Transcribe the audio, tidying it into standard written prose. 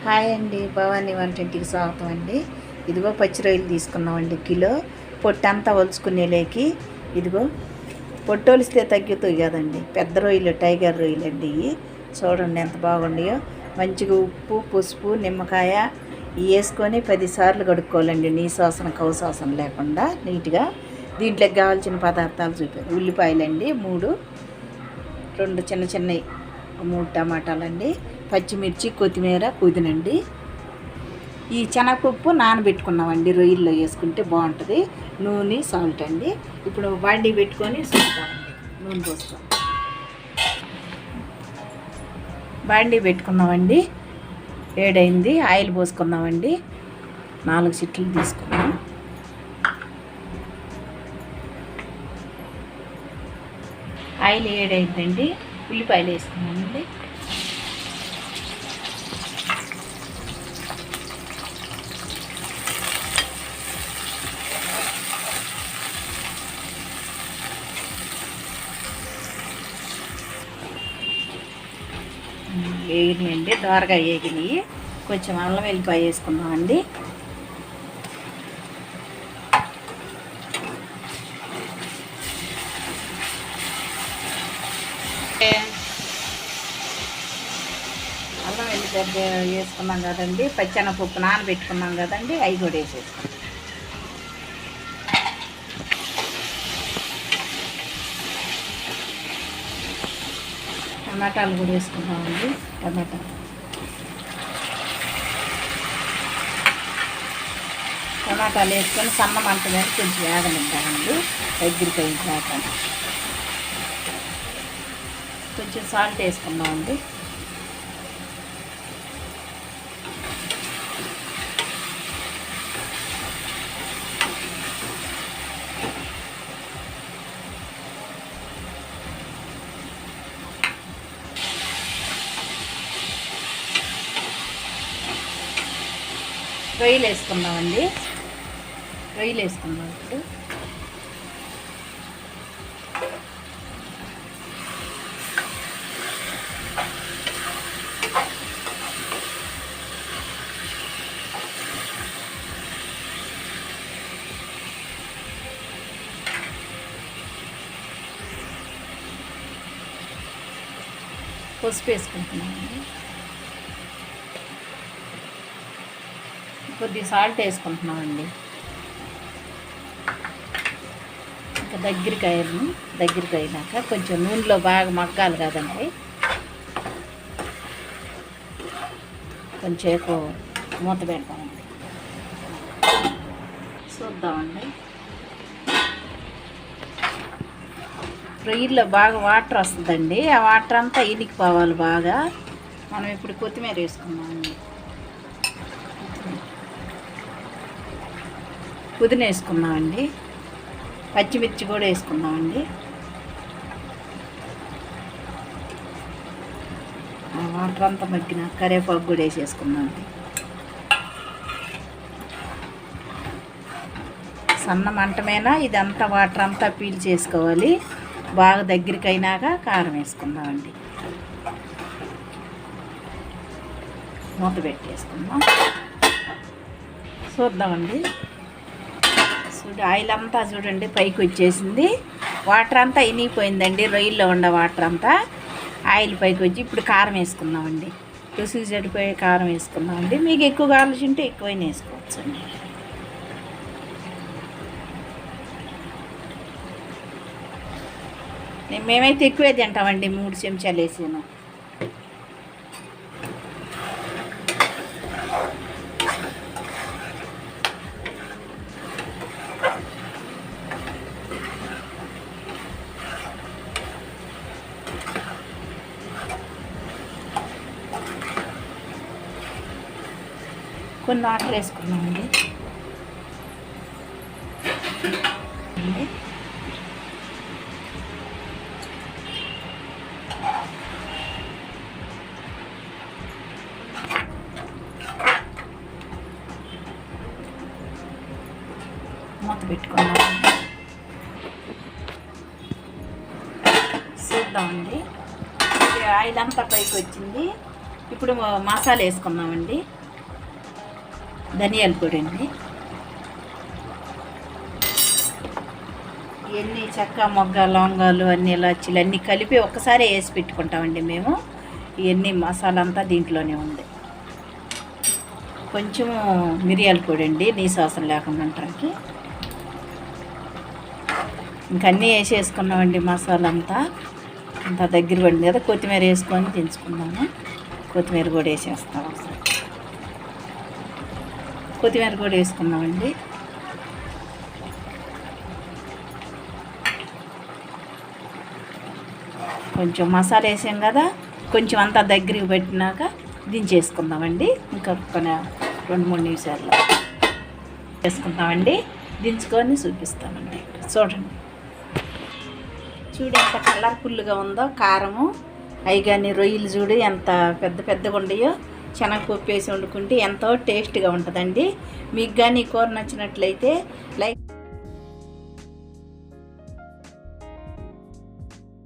Hi అండి, భవానీ వంటింటికి స్వాగతం అండి. ఇదిగో పచ్చి రొయ్యలు తీసుకున్నామండి కిలో. పొట్టంతా ఒలుచుకునేలేకి ఇదిగో పొట్టొలిస్తే తగ్గుతాయి కదండి, పెద్ద రొయ్యలు టైగర్ రొయ్యలు అండి. ఇవి చూడండి ఎంత బాగుండాయో. మంచిగా ఉప్పు, పసుపు, నిమ్మకాయ వేసుకొని 10 సార్లు కడుక్కోవాలండి, నీ శ్వాసన కవు శ్వాసన లేకుండా నీట్గా. దీంట్లోకి కావాల్సిన పదార్థాలు చూపారు. ఉల్లిపాయలండి 3, 2 చిన్న చిన్నవి, 3 టమాటాలండి, పచ్చిమిర్చి, కొత్తిమీర, పుదీనండి. ఈ శనగపప్పు నానబెట్టుకున్నామండి, రొయ్యల్లో వేసుకుంటే బాగుంటుంది. నూనె, సాల్ట్ అండి. ఇప్పుడు బాండీ పెట్టుకొని చూస్తామండి. నూనె పోస్తాం. బాండీ పెట్టుకున్నామండి, వేడైంది. ఆయిల్ పోసుకున్నామండి, 4 చిట్లు తీసుకున్నాం. ఆయిల్ వేడైందండి, ఉల్లిపాయలు వేసుకున్నామండి. వేగినాయండి, దోరగా వేగినాయి. కొంచెం అల్లం వెల్లిపాయ వేసుకున్నామండి. అల్లం వెల్లిపాయ వేసుకున్నాం కదండి, పచ్చెనపప్పు నానబెట్టుకున్నాం కదండి, అవి కూడా వేసేసుకున్నాం. టమాటాలు కూడా వేసుకున్నామండి. టమాటాలు వేసుకొని సన్న మంట మీద కొంచెం వేగనిద్దామండి, దగ్గరికి అయినాక. కొంచెం సాల్ట్ వేసుకున్నామండి. రొయ్యలు వేసుకున్నామండి. రొయ్యలు వేసుకున్నాం. ఇప్పుడు పసుపు వేసుకుంటున్నామండి. కొద్దిగా సాల్ట్ వేసుకుంటున్నామండి. ఇంకా దగ్గరికి అయినాక కొంచెం నూనెలో బాగా మగ్గాలి కదండి, కొంచెం ఎక్కువ మూత పెడతామండి. చూద్దామండి. రొయ్యల్లో బాగా వాటర్ వస్తుందండి, ఆ వాటర్ అంతా ఇనికిపోవాలి బాగా. మనం ఇప్పుడు కొత్తిమీర వేసుకున్నామండి, పుదీనా వేసుకున్నామండి, పచ్చిమిర్చి కూడా వేసుకున్నామండి. వాటర్ అంతా మగ్గిన కరివేపాకు కూడా వేసేసుకున్నామండి. సన్న మంట మీద ఇదంతా వాటర్ అంతా పీల్ చేసుకోవాలి. బాగా దగ్గరికి అయినాక కారం వేసుకుందామండి. మూత పెట్టేసుకుందాం. చూద్దామండి. ఆయిల్ అంతా చూడండి పైకి వచ్చేసింది, వాటర్ అంతా ఇనిగిపోయిందండి. రొయ్యల్లో ఉన్న వాటర్ అంతా ఆయిల్ పైకి వచ్చి ఇప్పుడు కారం వేసుకుందామండి. రుచికి సరిపోయే కారం వేసుకుందామండి. మీకు ఎక్కువ కావాల్సి ఉంటే ఎక్కువైనా వేసుకోవచ్చు అండి. మేమైతే ఎక్కువే తింటామండి, 3 చెంచాలు వేసాను. కొన్ని వాటర్ వేసుకున్నామండి. మూత పెట్టుకున్నామండి. తీద్దామండి. ఆయిల్ అంతా పైకి వచ్చింది. ఇప్పుడు మసాలా వేసుకుందామండి. ధనియాల పొడి అండి, ఇవన్నీ చెక్క మొగ్గ లవంగాలు అన్ని ఇలాచీలు అన్నీ కలిపి ఒక్కసారి వేసి పెట్టుకుంటామండి మేము. ఇవన్నీ మసాలా అంతా దీంట్లోనే ఉంది. కొంచెం మిరియాల పొడి అండి, నీసు వాసన లేకుండా ఉండటానికి. ఇంకన్నీ వేసేసుకున్నామండి. మసాలా అంతా దగ్గర పడింది కదా, కొత్తిమీర వేసుకొని దించుకుందాము. కొత్తిమీర కూడా వేసేస్తాం ఒకసారి. కొత్తిమీర కూడా వేసుకున్నామండి. కొంచెం మసాలా వేసాం కదా, కొంచెం అంతా దగ్గరికి పెట్టినాక దించేసుకుందామండి. ఇంకా 2-3 నిమిషాల్లో వేసుకుందామండి. దించుకొని చూపిస్తామండి. చూడండి ఎంత కలర్ఫుల్గా ఉందో కారము. అవి కానీ రొయ్యలు చూడు ఎంత పెద్దగా ఉండయో. శనగపప్పు వేసి వండుకుంటే ఎంతో టేస్ట్గా ఉంటుందండి. మీకు కానీ కూర నచ్చినట్లయితే లైక్